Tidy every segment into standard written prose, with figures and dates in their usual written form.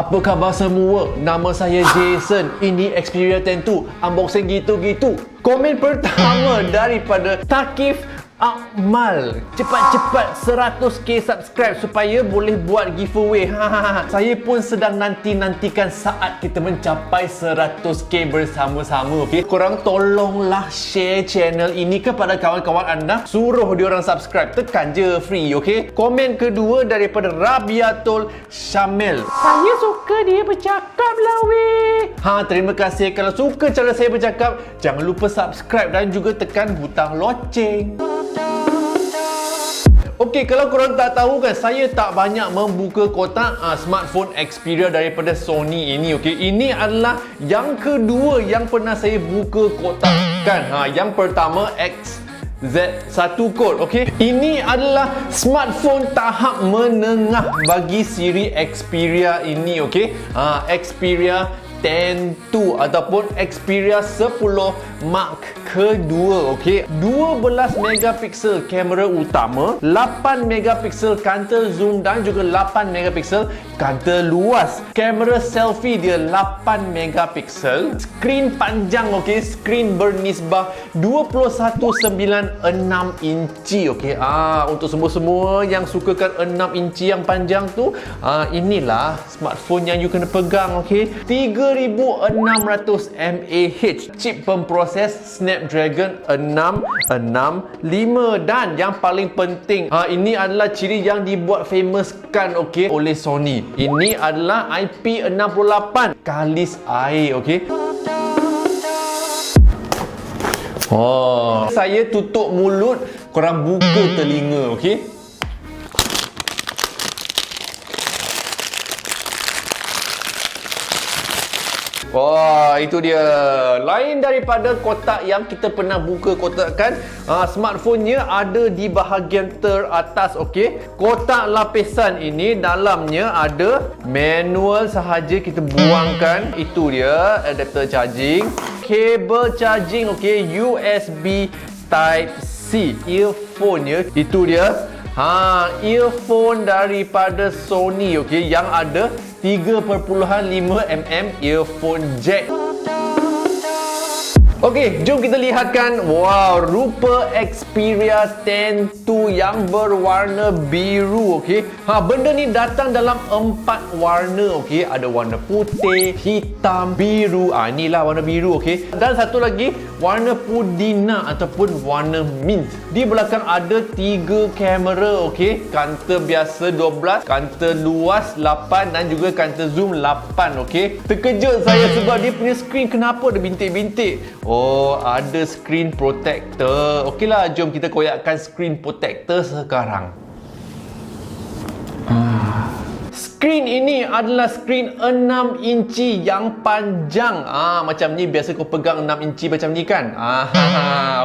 Apa khabar semua? Nama saya Jason. Ini Xperia 10 2. Unboxing gitu-gitu. Komen pertama daripada Takif Akmal. Cepat-cepat 100k subscribe supaya boleh buat giveaway. Saya pun sedang nantikan saat kita mencapai 100k bersama-sama. Okay? Korang tolonglah share channel ini kepada kawan-kawan anda. Suruh diorang subscribe. Tekan je free. Okay? Komen kedua daripada Rabiatul Syamil. Saya suka dia bercakap lah weh. Terima kasih. Kalau suka cara saya bercakap, jangan lupa subscribe dan juga tekan butang loceng. Okey, kalau korang tak tahu kan, saya tak banyak membuka kotak smartphone Xperia daripada Sony ini. Okey, ini adalah yang kedua yang pernah saya buka kotak kan. Yang pertama Z1 code. Okey, ini adalah smartphone tahap menengah bagi siri Xperia ini. Okey, Xperia 10 2 ataupun Xperia 10 Mark kedua. Okey, 12 megapiksel kamera utama, 8 megapiksel kaunter zoom dan juga 8 megapiksel kaunter luas. Kamera selfie dia 8 megapiksel. Skrin panjang, okey, skrin bernisbah 21.96 inci. Okey, untuk semua yang sukakan 6 inci yang panjang tu, inilah smartphone yang you kena pegang. Okey, 3600 mAh, chip pemproses Snapdragon 665 dan yang paling penting, ini adalah ciri yang dibuat famous kan, okey, oleh Sony. Ini adalah IP68 kalis air. Okey, saya tutup mulut, korang buka telinga. Okey, wah, itu dia. Lain daripada kotak yang kita pernah buka kotak kan. Smartphone-nya ada di bahagian teratas. Okey, kotak lapisan ini dalamnya ada manual sahaja, kita buangkan. Itu dia adapter charging, kabel charging. Okey, USB Type C. Earphone-nya itu dia. Earphone daripada Sony, okey, yang ada 3.5mm earphone jack. Okey, jom kita lihatkan. Wow, rupa Xperia 10 2 yang berwarna biru. Okey, benda ni datang dalam 4 warna. Okey, ada warna putih, hitam, biru. Inilah warna biru. Okey, dan satu lagi warna pudina ataupun warna mint. Di belakang ada 3 kamera. Okey, kaunter biasa 12, kaunter luas 8 dan juga kaunter zoom 8. Okey, terkejut saya sebab dia punya skrin kenapa ada bintik-bintik. Ada screen protector. Okeylah, jom kita koyakkan screen protector sekarang. Skrin ini adalah skrin 6 inci yang panjang. Macam ni biasa kau pegang 6 inci macam ni kan.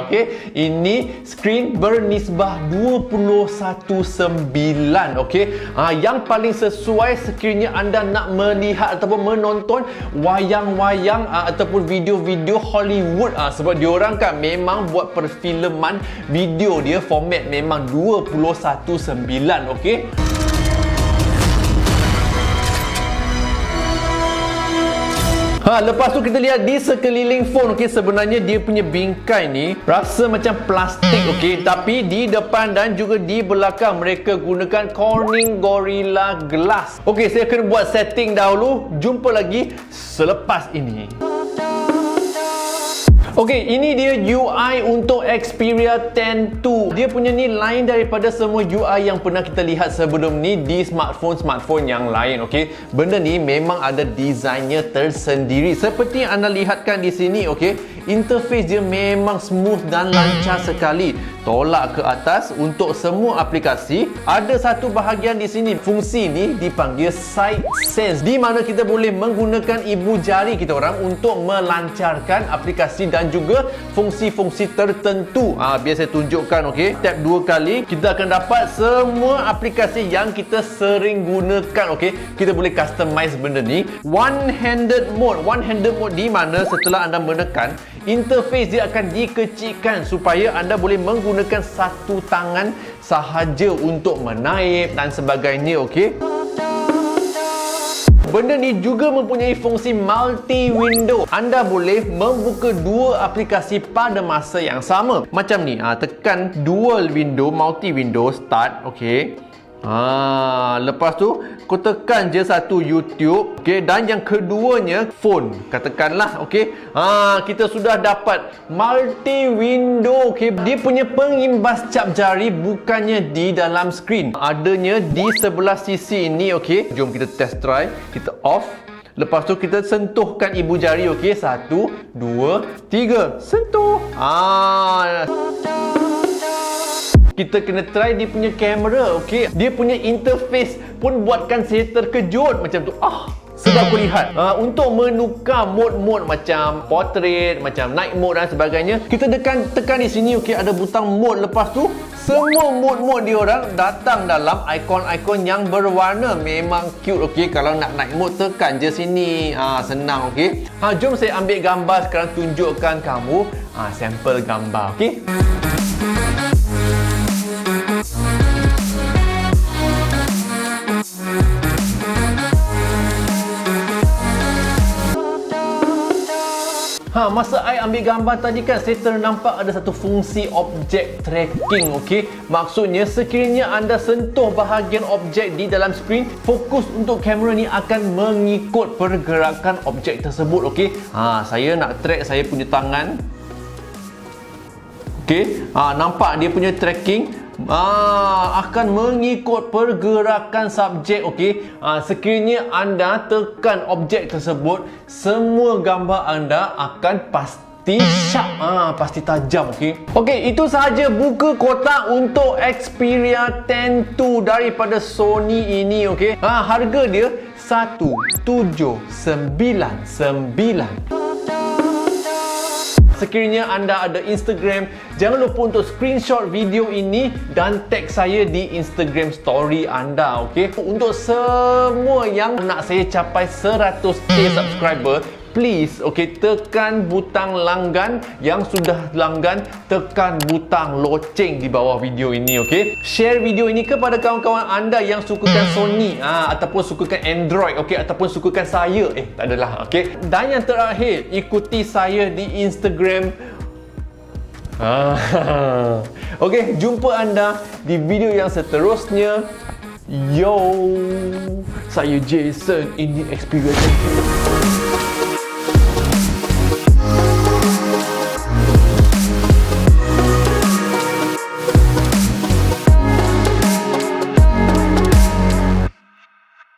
Okey, ini skrin bernisbah 21:9. Okey, yang paling sesuai skrinnya anda nak melihat ataupun menonton wayang-wayang ataupun video-video Hollywood. Sebab diorang kan memang buat perfilman video dia format memang 21:9. Okey, lepas tu kita lihat di sekeliling phone. Okey, sebenarnya dia punya bingkai ni rasa macam plastik. Okey, tapi di depan dan juga di belakang mereka gunakan Corning Gorilla Glass. Okey, saya kena buat setting dahulu. Jumpa lagi selepas ini. Okey, ini dia UI untuk Xperia 10 2. Dia punya ni lain daripada semua UI yang pernah kita lihat sebelum ni di smartphone yang lain. Okey, benda ni memang ada desainnya tersendiri. Seperti yang anda lihatkan di sini. Okey, interface dia memang smooth dan lancar sekali. Tolak ke atas untuk semua aplikasi. Ada satu bahagian di sini, fungsi ni dipanggil Side Sense, di mana kita boleh menggunakan ibu jari kita orang untuk melancarkan aplikasi dan juga fungsi-fungsi tertentu. Biar saya tunjukkan. Okey, tap 2 kali, kita akan dapat semua aplikasi yang kita sering gunakan. Okey, kita boleh customize benda ni. One-handed mode di mana setelah anda menekan, interface dia akan dikecilkan supaya anda boleh menggunakan satu tangan sahaja untuk menaip dan sebagainya. Okey, benda ni juga mempunyai fungsi multi window. Anda boleh membuka dua aplikasi pada masa yang sama. Macam ni, tekan dual window, multi window, start, okey. Lepas tu kau tekan je satu YouTube, okey, dan yang keduanya phone. Katakanlah, okey. Kita sudah dapat multi window, okey. Dia punya pengimbas cap jari bukannya di dalam skrin. Adanya di sebelah sisi ini, okey. Jom kita test try. Kita off. Lepas tu kita sentuhkan ibu jari, okey. 1, 2, 3. Sentuh. Kita kena try dia punya kamera, okey. Dia punya interface pun buatkan saya terkejut macam tu. Sedap aku lihat. Untuk menukar mod-mod macam portrait, macam night mode dan sebagainya, kita tekan di sini, okey, ada butang mode. Lepas tu semua mod-mod dia orang datang dalam ikon-ikon yang berwarna. Memang cute, okey. Kalau nak night mode, tekan je sini. Senang, okey. Jom saya ambil gambar sekarang, tunjukkan kamu sampel gambar, okey. Masa I ambil gambar tadi kan, saya ternampak ada satu fungsi objek tracking, okey. Maksudnya sekiranya anda sentuh bahagian objek di dalam skrin, fokus untuk kamera ni akan mengikut pergerakan objek tersebut, okey. Saya nak track saya punya tangan. Okey, nampak dia punya tracking. Akan mengikut pergerakan subjek, okey. Sekiranya anda tekan objek tersebut, semua gambar anda akan pasti sharp, pasti tajam, okey. Okey, itu sahaja buka kotak untuk Xperia 10 II daripada Sony ini, okey. Harga dia 1799. Sekiranya anda ada Instagram, jangan lupa untuk screenshot video ini dan tag saya di Instagram story anda, okey? Untuk semua yang nak saya capai 100k subscriber, please, okey, tekan butang langgan. Yang sudah langgan, tekan butang loceng di bawah video ini, okey? Share video ini kepada kawan-kawan anda yang sukakan Sony, ataupun sukakan Android, okey, ataupun sukakan saya. Tak adalah, okey? Dan yang terakhir, ikuti saya di Instagram. Okey, jumpa anda di video yang seterusnya. Yo, saya Jason, ini Xperia.